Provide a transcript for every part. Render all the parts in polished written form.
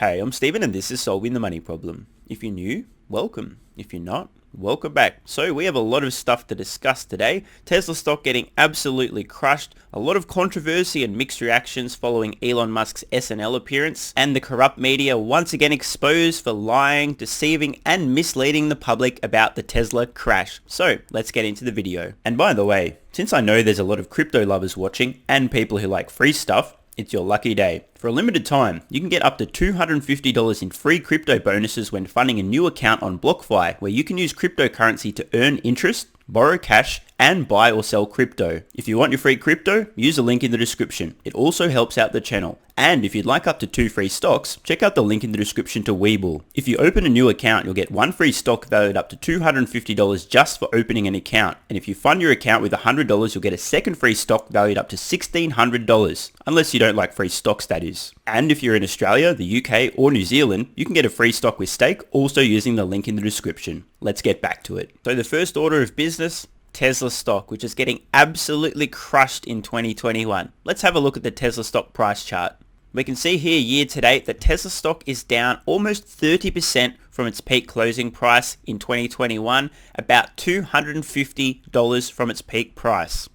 Hey, I'm Steven and this is Solving the Money Problem. If you're new, welcome. If you're not, welcome back. So we have a lot of stuff to discuss today. Tesla stock getting absolutely crushed, a lot of controversy and mixed reactions following Elon Musk's SNL appearance, and the corrupt media once again exposed for lying, deceiving and misleading the public about the Tesla crash. So let's get into the video. And by the way, since I know there's a lot of crypto lovers watching and people who like free stuff, it's your lucky day. For a limited time, you can get up to $250 in free crypto bonuses when funding a new account on BlockFi, where you can use cryptocurrency to earn interest, borrow cash, and buy or sell crypto. If you want your free crypto, use the link in the description. It also helps out the channel. And if you'd like up to 2 free stocks, check out the link in the description to WeBull. If you open a new account, you'll get 1 free stock valued up to $250 just for opening an account. And if you fund your account with $100, you'll get a second free stock valued up to $1,600. Unless you don't like free stocks, that is. And if you're in Australia, the UK, or New Zealand, you can get a free stock with stake, also using the link in the description. Let's get back to it. So the first order of business, Tesla stock, which is getting absolutely crushed in 2021. Let's have a look at the Tesla stock price chart. We can see here year to date that Tesla stock is down almost 30% from its peak closing price in 2021, about $250 from its peak price.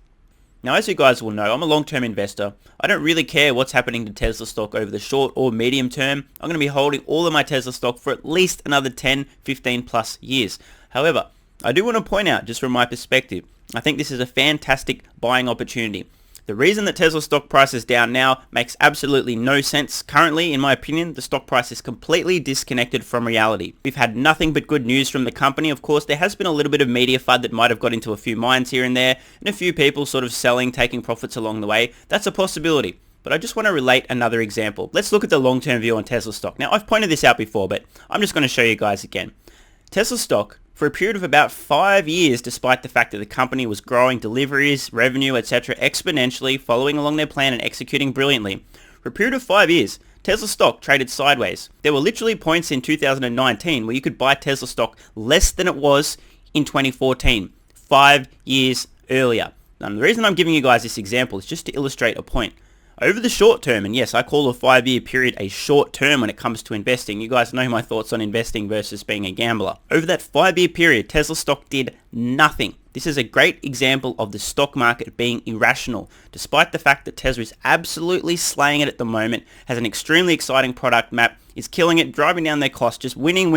Now, as you guys will know, I'm a long-term investor. I don't really care what's happening to Tesla stock over the short or medium term. I'm going to be holding all of my Tesla stock for at least another 10, 15 plus years. However, I do want to point out, just from my perspective, I think this is a fantastic buying opportunity. The reason that Tesla stock price is down now makes absolutely no sense. Currently, in my opinion, the stock price is completely disconnected from reality. We've had nothing but good news from the company. Of course, there has been a little bit of media FUD that might have got into a few minds here and there, and a few people sort of selling, taking profits along the way. That's a possibility. But I just want to relate another example. Let's look at the long-term view on Tesla stock. Now, I've pointed this out before, but I'm just going to show you guys again. Tesla stock, for a period of about 5 years, despite the fact that the company was growing deliveries, revenue, etc. exponentially, following along their plan and executing brilliantly, for a period of 5 years, Tesla stock traded sideways. There were literally points in 2019 where you could buy Tesla stock less than it was in 2014, 5 years earlier. And the reason I'm giving you guys this example is just to illustrate a point. Over the short term, and yes, I call a 5-year period a short term when it comes to investing. You guys know my thoughts on investing versus being a gambler. Over that 5-year period, Tesla stock did nothing. This is a great example of the stock market being irrational, despite the fact that Tesla is absolutely slaying it at the moment, has an extremely exciting product map, is killing it, driving down their costs, just winning,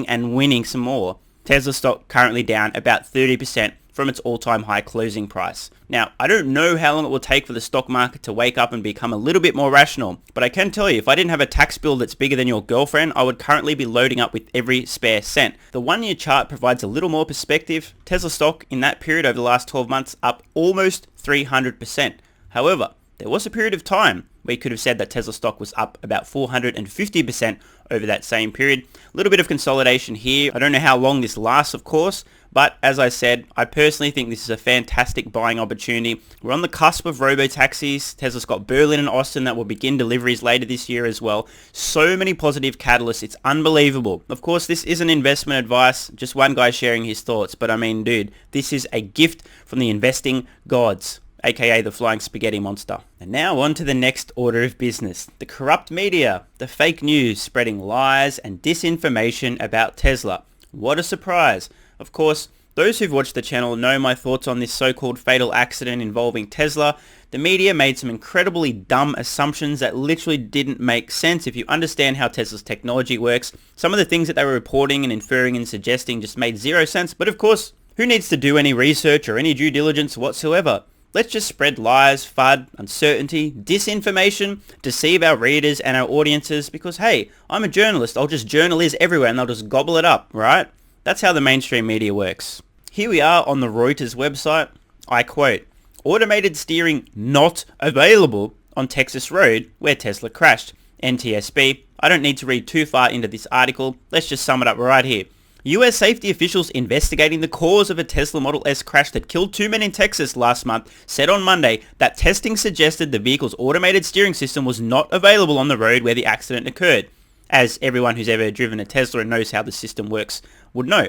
and winning some more. Tesla stock currently down about 30% from its all-time high closing price. Now, I don't know how long it will take for the stock market to wake up and become a little bit more rational, but I can tell you, if I didn't have a tax bill that's bigger than your girlfriend, I would currently be loading up with every spare cent. The 1-year chart provides a little more perspective. Tesla stock in that period over the last 12 months up almost 300%. However, there was a period of time where you could have said that Tesla stock was up about 450% over that same period. A little bit of consolidation here. I don't know how long this lasts, of course, but as I said, I personally think this is a fantastic buying opportunity. We're on the cusp of robo-taxis. Tesla's got Berlin and Austin that will begin deliveries later this year as well. So many positive catalysts. It's unbelievable. Of course, this isn't investment advice. Just one guy sharing his thoughts. But I mean, dude, this is a gift from the investing gods, aka the flying spaghetti monster. And now on to the next order of business. The corrupt media, the fake news spreading lies and disinformation about Tesla. What a surprise. Of course, those who've watched the channel know my thoughts on this so-called fatal accident involving Tesla. The media made some incredibly dumb assumptions that literally didn't make sense if you understand how Tesla's technology works. Some of the things that they were reporting and inferring and suggesting just made zero sense. But of course, who needs to do any research or any due diligence whatsoever? Let's just spread lies, FUD, uncertainty, disinformation, deceive our readers and our audiences because, hey, I'm a journalist. I'll just journalize everywhere and they'll just gobble it up, right? That's how the mainstream media works. Here we are on the Reuters website. I quote, "Automated steering not available on Texas road where Tesla crashed. NTSB." I don't need to read too far into this article. Let's just sum it up right here. US safety officials investigating the cause of a Tesla Model S crash that killed 2 men in Texas last month said on Monday that testing suggested the vehicle's automated steering system was not available on the road where the accident occurred, as everyone who's ever driven a Tesla and knows how the system works would know.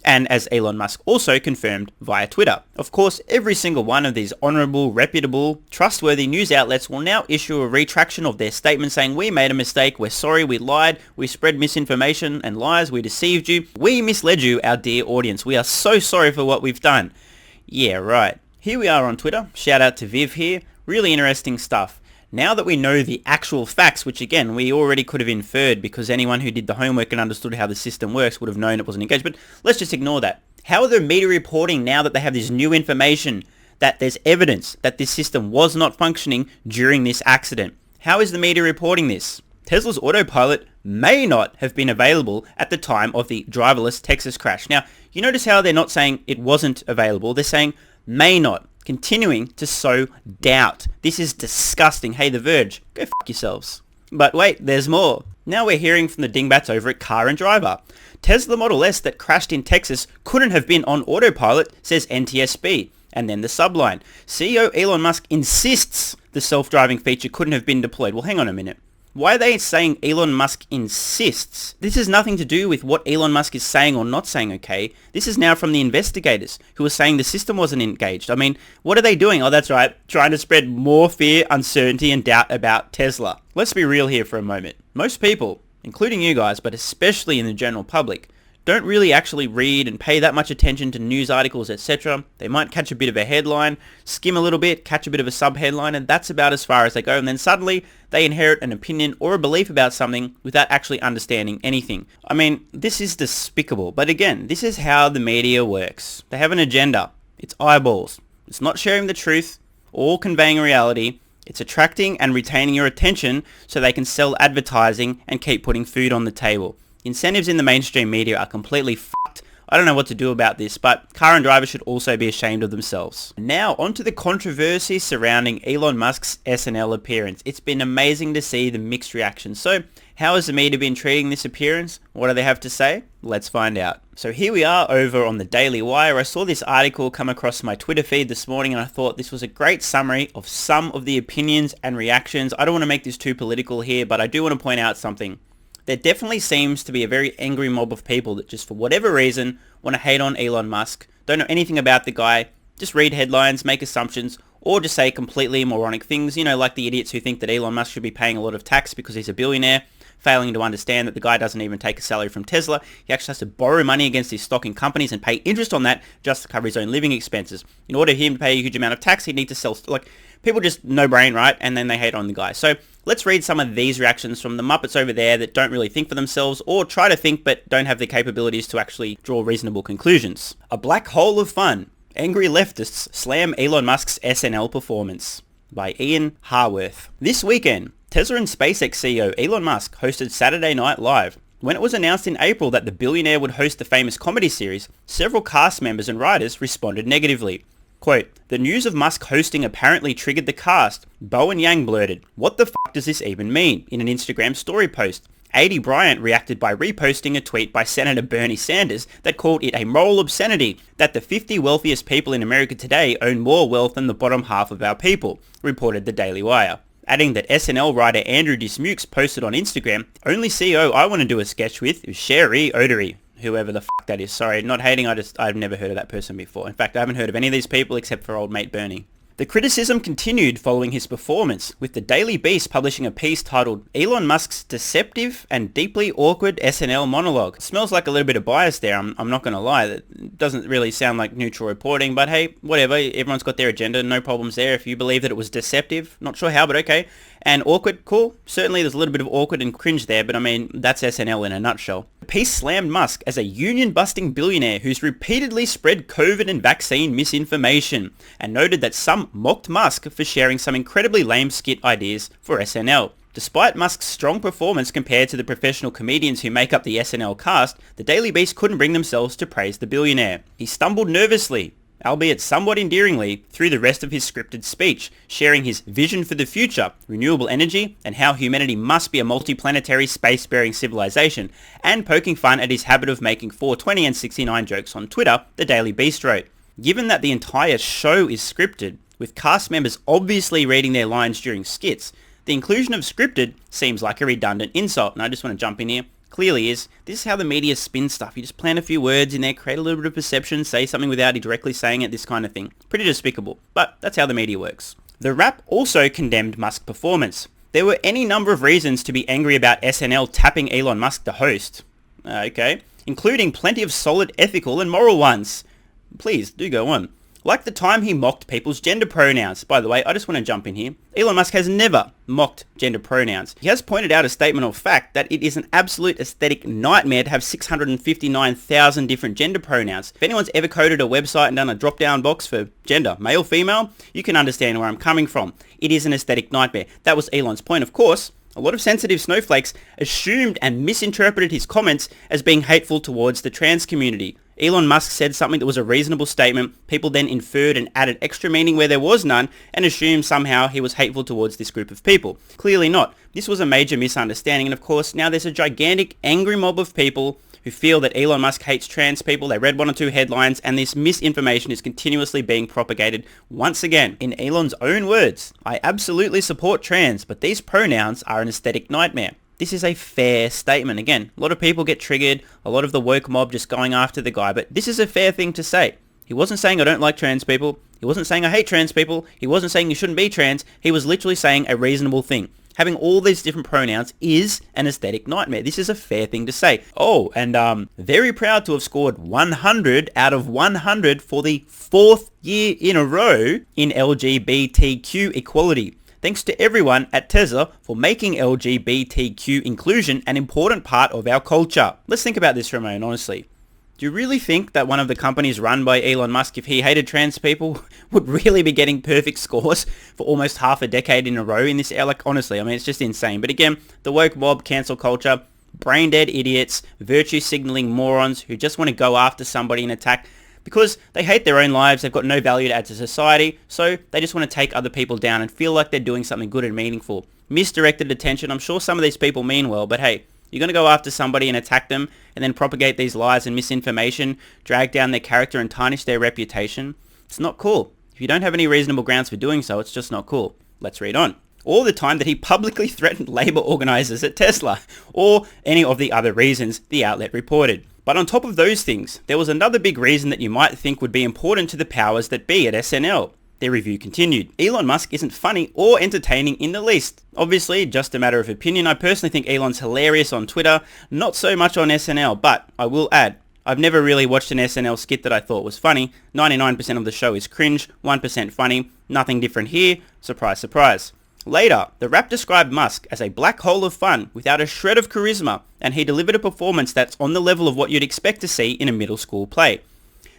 and as Elon Musk also confirmed via Twitter. Of course, every single one of these honourable, reputable, trustworthy news outlets will now issue a retraction of their statement saying, we made a mistake, we're sorry, we lied, we spread misinformation and lies, we deceived you, we misled you, our dear audience, we are so sorry for what we've done. Yeah, right. Here we are on Twitter, shout out to Viv here, really interesting stuff. Now that we know the actual facts, which again, we already could have inferred because anyone who did the homework and understood how the system works would have known it wasn't engaged, but let's just ignore that. How are the media reporting now that they have this new information, that there's evidence that this system was not functioning during this accident? How is the media reporting this? Tesla's autopilot may not have been available at the time of the driverless Texas crash. Now, you notice how they're not saying it wasn't available, they're saying may not. Continuing to sow doubt. This is disgusting. Hey, The Verge, go f*** yourselves. But wait, there's more. Now we're hearing from the dingbats over at Car and Driver. Tesla Model S that crashed in Texas couldn't have been on autopilot, says NTSB. And then the subline. CEO Elon Musk insists the self-driving feature couldn't have been deployed. Well, hang on a minute. Why are they saying Elon Musk insists? This has nothing to do with what Elon Musk is saying or not saying, okay? This is now from the investigators who are saying the system wasn't engaged. I mean, what are they doing? Oh, that's right, trying to spread more fear, uncertainty, and doubt about Tesla. Let's be real here for a moment. Most people, including you guys, but especially in the general public, don't really actually read and pay that much attention to news articles, etc. They might catch a bit of a headline, skim a little bit, catch a bit of a sub-headline, and that's about as far as they go. And then suddenly they inherit an opinion or a belief about something without actually understanding anything. I mean, this is despicable. But again, this is how the media works. They have an agenda. It's eyeballs. It's not sharing the truth or conveying reality. It's attracting and retaining your attention so they can sell advertising and keep putting food on the table. Incentives in the mainstream media are completely fucked. I don't know what to do about this, but Car and Driver should also be ashamed of themselves. Now, onto the controversy surrounding Elon Musk's SNL appearance. It's been amazing to see the mixed reactions. So, how has the media been treating this appearance? What do they have to say? Let's find out. So here we are over on the Daily Wire. I saw this article come across my Twitter feed this morning and I thought this was a great summary of some of the opinions and reactions. I don't want to make this too political here, but I do want to point out something. There definitely seems to be a very angry mob of people that just for whatever reason want to hate on Elon Musk, don't know anything about the guy, just read headlines, make assumptions, or just say completely moronic things, you know, like the idiots who think that Elon Musk should be paying a lot of tax because he's a billionaire, failing to understand that the guy doesn't even take a salary from Tesla. He actually has to borrow money against his stock in companies and pay interest on that just to cover his own living expenses. In order for him to pay a huge amount of tax, he'd need to sell, like, people just no brain, right? And then they hate on the guy. So let's read some of these reactions from the Muppets over there that don't really think for themselves or try to think but don't have the capabilities to actually draw reasonable conclusions. A black hole of fun. Angry leftists slam Elon Musk's SNL performance. By Ian Harworth. This weekend, Tesla and SpaceX CEO Elon Musk hosted Saturday Night Live. When it was announced in April that the billionaire would host the famous comedy series, several cast members and writers responded negatively. Quote, the news of Musk hosting apparently triggered the cast. Bowen Yang blurted, what the fuck does this even mean? In an Instagram story post. Aidy Bryant reacted by reposting a tweet by Senator Bernie Sanders that called it a moral obscenity that the 50 wealthiest people in America today own more wealth than the bottom half of our people, reported the Daily Wire. Adding that SNL writer Andrew Dismukes posted on Instagram, only CEO I want to do a sketch with is Sherry Odery. Whoever the fuck that is. Sorry, not hating, I've never heard of that person before. In fact, I haven't heard of any of these people except for old mate Bernie. The criticism continued following his performance, with the Daily Beast publishing a piece titled Elon Musk's Deceptive and Deeply Awkward SNL Monologue. It smells like a little bit of bias there, I'm not going to lie. That doesn't really sound like neutral reporting, but hey, whatever, everyone's got their agenda, no problems there. If you believe that it was deceptive, not sure how, but okay. And awkward, cool. Certainly there's a little bit of awkward and cringe there, but I mean, that's SNL in a nutshell. The piece slammed Musk as a union-busting billionaire who's repeatedly spread COVID and vaccine misinformation, and noted that some mocked Musk for sharing some incredibly lame skit ideas for SNL. Despite Musk's strong performance compared to the professional comedians who make up the SNL cast, the Daily Beast couldn't bring themselves to praise the billionaire. He stumbled nervously, albeit somewhat endearingly, through the rest of his scripted speech, sharing his vision for the future, renewable energy, and how humanity must be a multiplanetary space-faring civilization, and poking fun at his habit of making 420 and 69 jokes on Twitter, the Daily Beast wrote. Given that the entire show is scripted, with cast members obviously reading their lines during skits, the inclusion of scripted seems like a redundant insult. And I just want to jump in here. Clearly is. This is how the media spins stuff. You just plant a few words in there, create a little bit of perception, say something without directly saying it, this kind of thing. Pretty despicable, but that's how the media works. The Wrap also condemned Musk's performance. There were any number of reasons to be angry about SNL tapping Elon Musk to host. Okay. Including plenty of solid ethical and moral ones. Please, do go on. Like the time he mocked people's gender pronouns. By the way, I just want to jump in here. Elon Musk has never mocked gender pronouns. He has pointed out a statement of fact that it is an absolute aesthetic nightmare to have 659,000 different gender pronouns. If anyone's ever coded a website and done a drop-down box for gender, male, female, you can understand where I'm coming from. It is an aesthetic nightmare. That was Elon's point, of course. A lot of sensitive snowflakes assumed and misinterpreted his comments as being hateful towards the trans community. Elon Musk said something that was a reasonable statement. People then inferred and added extra meaning where there was none and assumed somehow he was hateful towards this group of people. Clearly not. This was a major misunderstanding, and of course now there's a gigantic angry mob of people who feel that Elon Musk hates trans people. They read one or two headlines and this misinformation is continuously being propagated once again. In Elon's own words, I absolutely support trans, but these pronouns are an aesthetic nightmare. This is a fair statement. Again, a lot of people get triggered, a lot of the woke mob just going after the guy, but this is a fair thing to say. He wasn't saying I don't like trans people. He wasn't saying I hate trans people. He wasn't saying you shouldn't be trans. He was literally saying a reasonable thing. Having all these different pronouns is an aesthetic nightmare. This is a fair thing to say. Oh, and very proud to have scored 100 out of 100 for the 4th year in a row in LGBTQ equality. Thanks to everyone at Tesla for making LGBTQ inclusion an important part of our culture. Let's think about this for a moment, honestly. Do you really think that one of the companies run by Elon Musk, if he hated trans people, would really be getting perfect scores for almost half a decade in a row in this era? Like, honestly, I mean, it's just insane. But again, the woke mob, cancel culture, brain dead idiots, virtue signaling morons who just want to go after somebody and attack because they hate their own lives, they've got no value to add to society, so they just want to take other people down and feel like they're doing something good and meaningful. Misdirected attention. I'm sure some of these people mean well, but hey, you're going to go after somebody and attack them and then propagate these lies and misinformation, drag down their character and tarnish their reputation. It's not cool. If you don't have any reasonable grounds for doing so, it's just not cool. Let's read on. All the time that he publicly threatened labor organizers at Tesla, or any of the other reasons the outlet reported. But on top of those things, there was another big reason that you might think would be important to the powers that be at SNL. Their review continued. Elon Musk isn't funny or entertaining in the least. Obviously, just a matter of opinion. I personally think Elon's hilarious on Twitter, not so much on SNL, but I will add, I've never really watched an SNL skit that I thought was funny. 99% of the show is cringe, 1% funny, nothing different here. Surprise, surprise. Later, the Wrap described Musk as a black hole of fun without a shred of charisma, and he delivered a performance that's on the level of what you'd expect to see in a middle school play.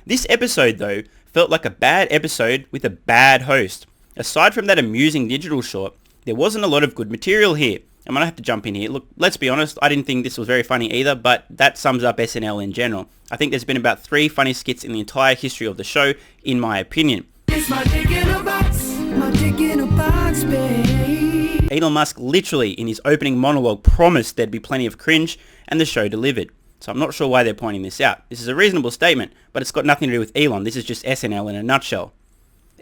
This episode, though, felt like a bad episode with a bad host. Aside from that amusing digital short, there wasn't a lot of good material here. I'm going to have to jump in here. Look, let's be honest, I didn't think this was very funny either, but that sums up SNL in general. I think there's been about 3 funny skits in the entire history of the show, in my opinion. It's my dick in a box, my dick in a box, babe. Elon Musk literally, in his opening monologue, promised there'd be plenty of cringe, and the show delivered. So I'm not sure why they're pointing this out. This is a reasonable statement, but it's got nothing to do with Elon. This is just SNL in a nutshell.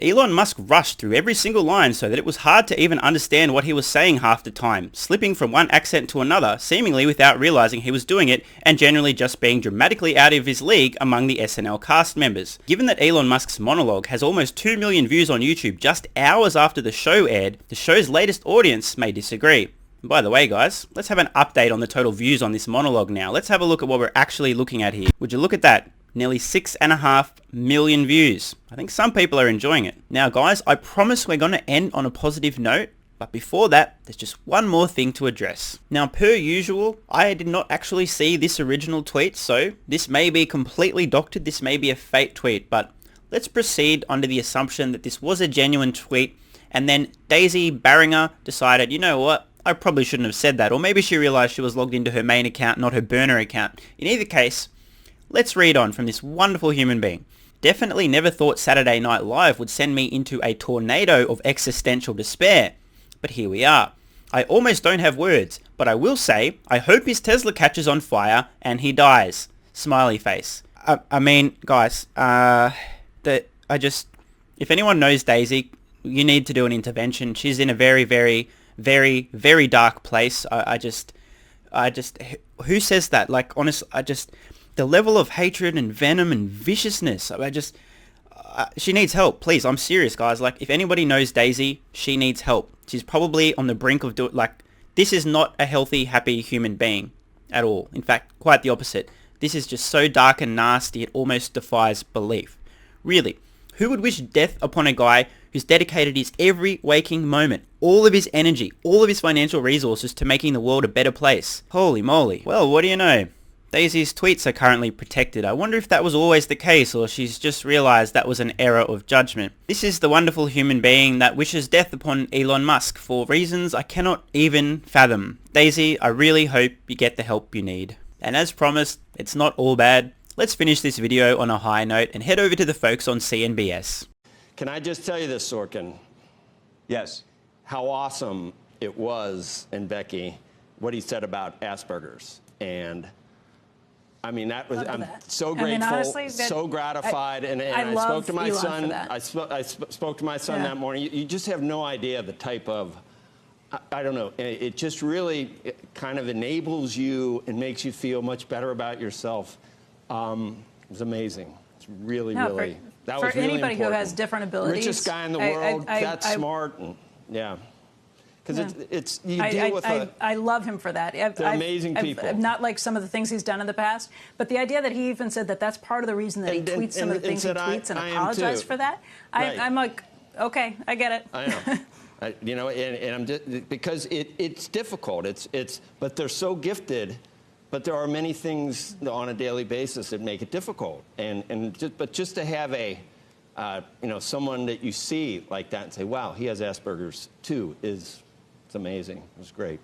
Elon Musk rushed through every single line so that it was hard to even understand what he was saying half the time, slipping from one accent to another, seemingly without realizing he was doing it, and generally just being dramatically out of his league among the SNL cast members. Given that Elon Musk's monologue has almost 2 million views on YouTube just hours after the show aired, the show's latest audience may disagree. And by the way, guys, let's have an update on the total views on this monologue now. Let's have a look at what we're actually looking at here. Would you look at that? Nearly 6.5 million views. I think some people are enjoying it. Now guys, I promise we're going to end on a positive note, but before that, there's just one more thing to address. Now per usual, I did not actually see this original tweet, so this may be completely doctored, this may be a fake tweet, but let's proceed under the assumption that this was a genuine tweet, and then Daisy Barringer decided, you know what, I probably shouldn't have said that, or maybe she realized she was logged into her main account, not her burner account. In either case, let's read on from this wonderful human being. Definitely never thought Saturday Night Live would send me into a tornado of existential despair. But here we are. I almost don't have words, but I will say, I hope his Tesla catches on fire and he dies. Smiley face. I mean, guys, if anyone knows Daisy, you need to do an intervention. She's in a very, very, very, very dark place. who says that? Like, honestly, the level of hatred and venom and viciousness, she needs help. Please, I'm serious, guys. Like, if anybody knows Daisy, she needs help. She's probably on the brink of this is not a healthy, happy human being at all. In fact, quite the opposite. This is just so dark and nasty, it almost defies belief. Really, who would wish death upon a guy who's dedicated his every waking moment, all of his energy, all of his financial resources to making the world a better place? Holy moly. Well, what do you know? Daisy's tweets are currently protected. I wonder if that was always the case, or she's just realized that was an error of judgment. This is the wonderful human being that wishes death upon Elon Musk for reasons I cannot even fathom. Daisy, I really hope you get the help you need. And as promised, it's not all bad. Let's finish this video on a high note and head over to the folks on CNBS. Can I just tell you this, Sorkin? Yes. How awesome it was, and Becky, what he said about Aspergers. And I mean, that was, I'm so grateful, honestly, so gratified. I spoke to my son. I spoke to my son that morning. You just have no idea the type of, I don't know, it just really kind of enables you and makes you feel much better about yourself. It was amazing. It's really, really, that was really anybody important. who has different abilities. Richest guy in the world, that's smart, and yeah. Because you deal with I love him for that. They're amazing people. Not like some of the things he's done in the past, but the idea that he even said that that's part of the reason that he tweets some of the things he tweets and apologized for that. Right. I'm like, okay, I get it. I know. You know, and I'm just, because it's difficult. But they're so gifted. But there are many things on a daily basis that make it difficult. But just to have someone that you see like that and say, wow, he has Asperger's too, it's amazing. It was great.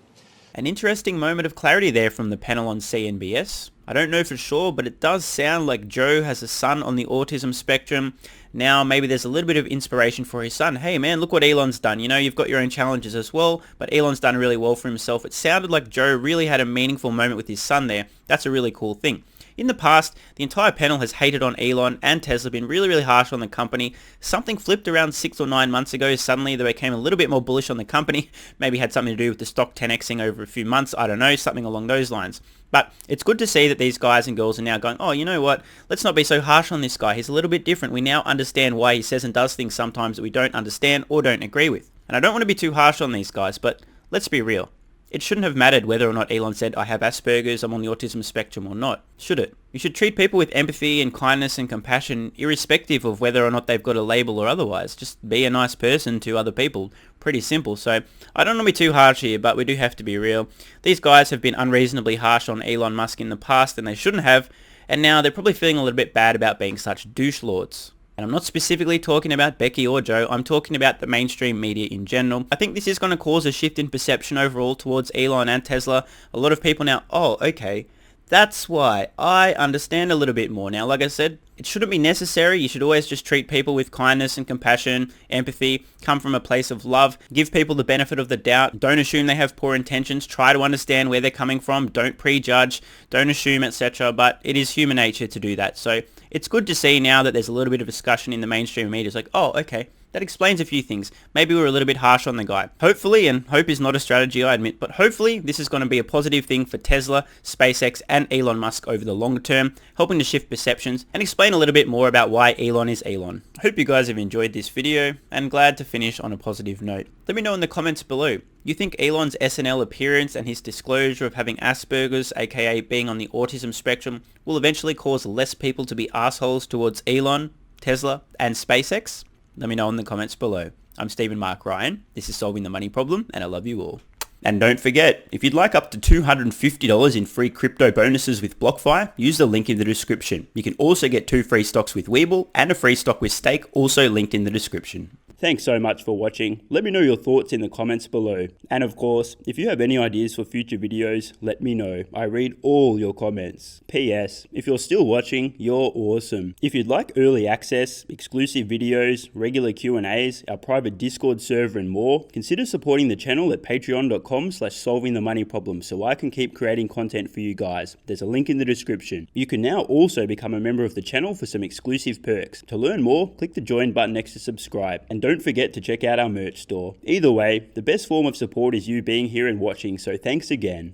An interesting moment of clarity there from the panel on CNBS. I don't know for sure, but it does sound like Joe has a son on the autism spectrum. Now, maybe there's a little bit of inspiration for his son. Hey man, look what Elon's done. You know, you've got your own challenges as well, but Elon's done really well for himself. It sounded like Joe really had a meaningful moment with his son there. That's a really cool thing. In the past, the entire panel has hated on Elon and Tesla, been really, really harsh on the company. Something flipped around 6 or 9 months ago. Suddenly they became a little bit more bullish on the company. Maybe had something to do with the stock 10xing over a few months. I don't know, something along those lines. But it's good to see that these guys and girls are now going, oh, you know what? Let's not be so harsh on this guy. He's a little bit different. We now understand why he says and does things sometimes that we don't understand or don't agree with. And I don't want to be too harsh on these guys, but let's be real. It shouldn't have mattered whether or not Elon said, I have Asperger's, I'm on the autism spectrum or not, should it? You should treat people with empathy and kindness and compassion irrespective of whether or not they've got a label or otherwise. Just be a nice person to other people. Pretty simple. So I don't want to be too harsh here, but we do have to be real. These guys have been unreasonably harsh on Elon Musk in the past, and they shouldn't have, and now they're probably feeling a little bit bad about being such douche lords. And I'm not specifically talking about Becky or Joe, I'm talking about the mainstream media in general. I think this is going to cause a shift in perception overall towards Elon and Tesla. A lot of people now, oh, okay, that's why. I understand a little bit more now. Like I said, it shouldn't be necessary. You should always just treat people with kindness and compassion, empathy, come from a place of love, give people the benefit of the doubt, don't assume they have poor intentions, try to understand where they're coming from, don't prejudge, don't assume, etc. But it is human nature to do that. So it's good to see now that there's a little bit of discussion in the mainstream media. It's like, oh, okay, that explains a few things. Maybe we were a little bit harsh on the guy. Hopefully, and hope is not a strategy, I admit, but hopefully this is going to be a positive thing for Tesla, SpaceX, and Elon Musk over the longer term, helping to shift perceptions and explain a little bit more about why Elon is Elon. Hope you guys have enjoyed this video, and glad to finish on a positive note. Let me know in the comments below. You think Elon's SNL appearance and his disclosure of having Asperger's, aka being on the autism spectrum, will eventually cause less people to be assholes towards Elon, Tesla, and SpaceX? Let me know in the comments below. I'm Stephen Mark Ryan. This is Solving the Money Problem, and I love you all. And don't forget, if you'd like up to $250 in free crypto bonuses with BlockFi, use the link in the description. You can also get 2 free stocks with WeBull and a free stock with Stake, also linked in the description. Thanks so much for watching. Let me know your thoughts in the comments below. And of course, if you have any ideas for future videos, let me know. I read all your comments. P.S. If you're still watching, you're awesome. If you'd like early access, exclusive videos, regular Q&As, our private Discord server and more, consider supporting the channel at patreon.com/solvingthemoneyproblem so I can keep creating content for you guys. There's a link in the description. You can now also become a member of the channel for some exclusive perks. To learn more, click the join button next to subscribe. And don't forget to check out our merch store. Either way, the best form of support is you being here and watching, so thanks again.